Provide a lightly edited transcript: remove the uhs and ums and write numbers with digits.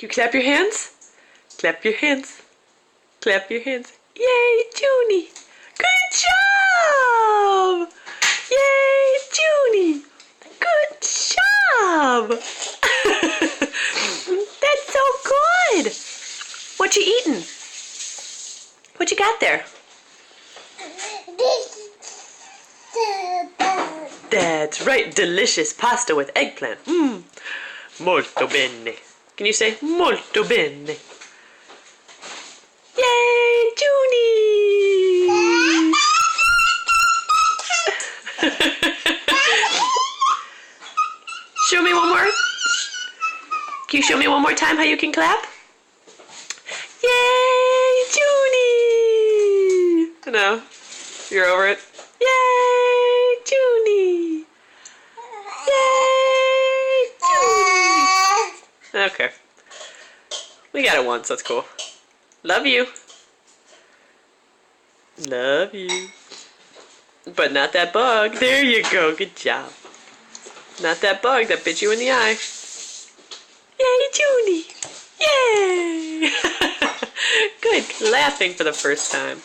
You clap your hands? Clap your hands. Clap your hands. Yay, Junie! Good job! Yay, Junie! Good job! That's so good! What you eating? What you got there? That's right, delicious pasta with eggplant. Molto bene. Can you say molto bene? Yay, Junie! Show me one more. Can you show me one more time how you can clap? Yay, Junie! No, you're over it. Yay, Junie! Yay, Junie! Okay. We got it once, that's cool. Love you. Love you. But not that bug. There you go, good job. Not that bug that bit you in the eye. Yay, Junie! Yay! Good, laughing for the first time.